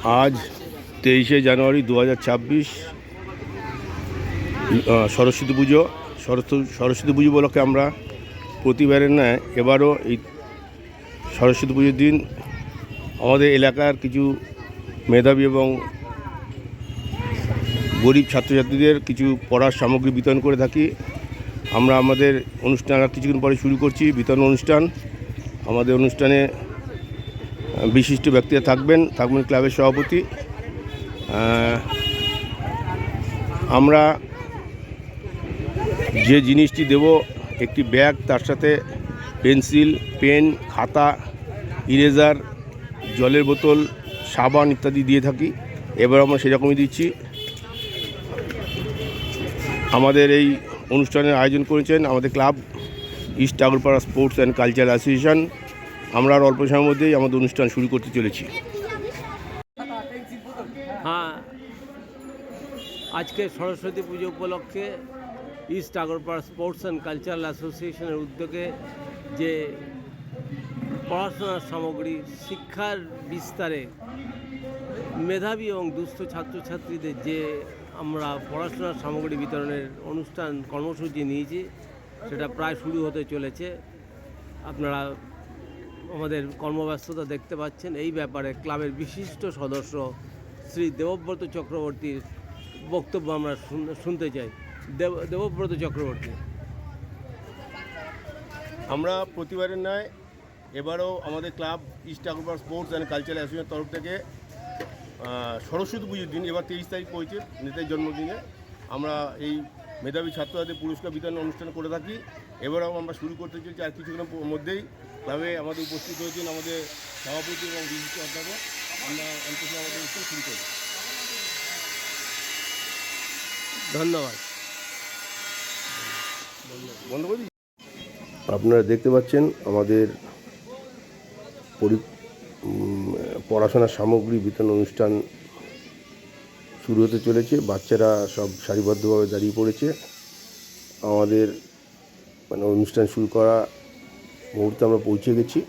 আজ 23শে জানুয়ারি 2026 সরস্বতী পুজো। সরস্বতী পুজো উপলক্ষে আমরা প্রতিবারের ন্যায় এবারও এই সরস্বতী পুজোর দিন আমাদের এলাকার কিছু মেধাবী এবং গরিব ছাত্রছাত্রীদের কিছু পড়ার সামগ্রী বিতরণ করে থাকি। আমরা আমাদের অনুষ্ঠান আর কিছুক্ষণ পরে শুরু করছি বিতরণ অনুষ্ঠান। আমাদের অনুষ্ঠানে বিশিষ্ট ব্যক্তিরা থাকবেন ক্লাবের সভাপতি। আমরা যে জিনিসটি দেব একটি ব্যাগ, তার সাথে পেন্সিল, পেন, খাতা, ইরেজার, জলের বোতল, সাবান ইত্যাদি দিয়ে থাকি। এবার আমরা সেরকমই দিচ্ছি। আমাদের এই অনুষ্ঠানের আয়োজন করেছেন আমাদের club east Agarpara sports and cultural association. আমরা আর অল্প সময়ের মধ্যেই আমাদের অনুষ্ঠান শুরু করতে চলেছি। হ্যাঁ, আজকে সরস্বতী পুজো উপলক্ষে east Agarpara sports and cultural অ্যাসোসিয়েশনের উদ্যোগে যে পড়াশোনার সামগ্রী, শিক্ষার বিস্তারে মেধাবী এবং দুস্থ ছাত্রছাত্রীদের যে আমরা পড়াশোনার সামগ্রী বিতরণের অনুষ্ঠান কর্মসূচি নিয়েছি, সেটা প্রায় শুরু হতে চলেছে। আপনারা আমাদের কর্মব্যস্ততা দেখতে পাচ্ছেন। এই ব্যাপারে ক্লাবের বিশিষ্ট সদস্য শ্রী দেবব্রত চক্রবর্তীর বক্তব্য আমরা শুনতে চাই। দেবব্রত চক্রবর্তী। আমরা প্রতিবারের ন্যায় এবারও আমাদের club east Agarpara sports and cultural অ্যাসোসিয়েশনের তরফ থেকে সরস্বতী পুজোর দিন, এবার 23 তারিখ পড়েছে নেতাজির জন্মদিনে, আমরা এই মেধাবী ছাত্রছাত্রীদের পুরস্কার বিতরণ অনুষ্ঠান করে থাকি। এবারেও আমরা শুরু করতে চলছি আর কিছুক্ষণের মধ্যেই। ক্লাবে আমাদের উপস্থিত হয়েছেন আমাদের সভাপতি এবং বিশিষ্ট অধ্যাপক। আমরা অন্তত আমাদের অনুষ্ঠান শুরু করি। ধন্যবাদ। বন্ধ করি। আপনারা দেখতে পাচ্ছেন আমাদের পড়াশোনার সামগ্রী বিতরণ অনুষ্ঠান শুরু হতে চলেছে। বাচ্চারা সব সারিবদ্ধভাবে দাঁড়িয়ে পড়েছে। আমাদের অনুষ্ঠান শুরু করা মুহূর্তে আমরা পৌঁছে গেছি।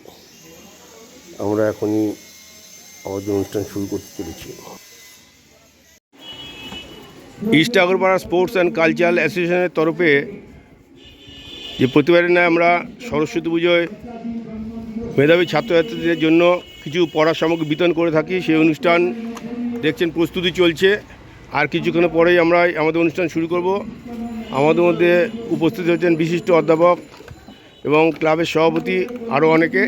আমরা এখনই আমাদের অনুষ্ঠান শুরু করতে চলেছি। East Agarpara sports and cultural অ্যাসোসিয়েশনের তরফে যে প্রতিবারের ন্যায় আমরা সরস্বতী পুজোয় মেধাবী ছাত্রছাত্রীদের জন্য কিছু পড়ার সামগ্রী বিতরণ করে থাকি, সেই অনুষ্ঠান দেখছেন প্রস্তুতি চলছে। আর কিছুক্ষণ পরেই আমরা আমাদের অনুষ্ঠান শুরু করব। আমাদের মধ্যে উপস্থিত হচ্ছেন বিশিষ্ট অধ্যাপক এবং ক্লাবের সভাপতি, আরও অনেকে।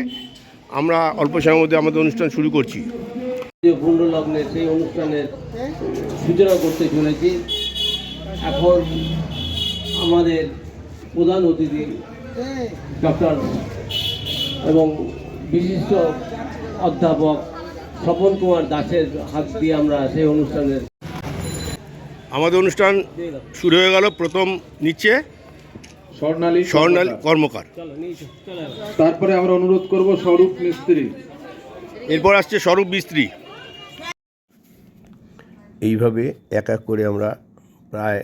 আমরা অল্প সময়ের মধ্যে আমাদের অনুষ্ঠান শুরু করছি। পুণ্যলগ্নে সেই অনুষ্ঠানের সূচনা করতে চলেছি। এখন আমাদের প্রধান অতিথি ডক্টর এবং বিশিষ্ট অধ্যাপক স্বপন কুমার দাসের হাত দিয়ে আমরা সেই অনুষ্ঠানের আমাদের অনুষ্ঠান শুরু হয়ে গেল। প্রথম নিচ্ছে স্বর্ণালী কর্মকার, তারপরে আমরা অনুরোধ করব স্বরূপ মিস্ত্রি, এরপর আসছে স্বরূপ মিস্ত্রি। এইভাবে এক এক করে আমরা প্রায়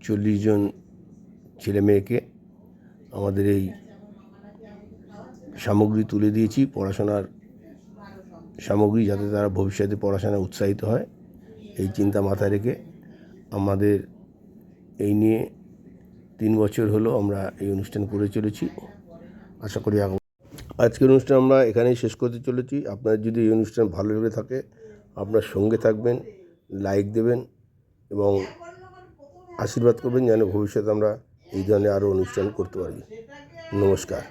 40 জন ছেলে মেয়েকে আমাদের এই সামগ্রী তুলে দিয়েছি, পড়াশোনার সামগ্রী, যাতে তারা ভবিষ্যতে পড়াশোনায় উৎসাহিত হয়। এই চিন্তা মাথায় রেখে আমাদের এই নিয়ে 3 বছর হলো আমরা এই অনুষ্ঠান করে চলেছি। আশা করি আজকের অনুষ্ঠান আমরা এখানেই শেষ করতে চলেছি। আপনার যদি এই অনুষ্ঠান ভালো লেগে থাকে, আপনার সঙ্গে থাকবেন, লাইক দেবেন এবং আশীর্বাদ করবেন যেন ভবিষ্যতে আমরা এই ধরনের আরও অনুষ্ঠান করতে পারি। নমস্কার।